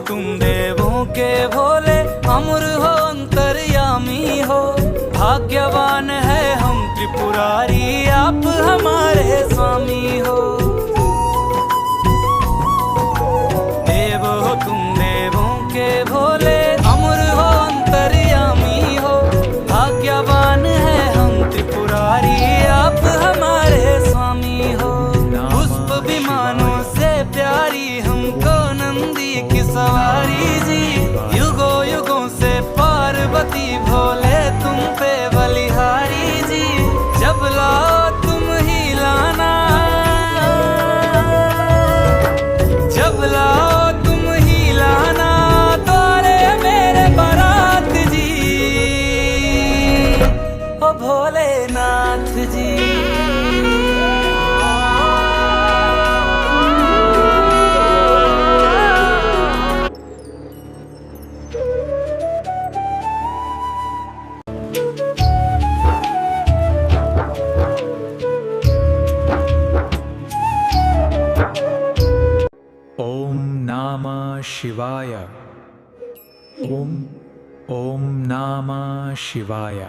तुम देवों के भोले, अमर हो अंतर्यामी हो। भाग्यवान है हम त्रिपुरारी, आप हमारे स्वामी हो। देव हो तुम देवों के भोले, अमर हो अंतर्यामी हो। भाग्यवान है हम त्रिपुरारी, आप हमारे स्वामी हो। पुष्प विमानों से प्यारी हमको नंदी की सवारी जी। युगों युगों से पार्वती भोले तुम पे बलिहारी जी। जब लाओ तुम ही लाना, जब लाओ तुम ही लाना, तारे मेरे बारात जी। ओ भोलेनाथ जी। ओम नमः शिवाय। ओम नमः शिवाय।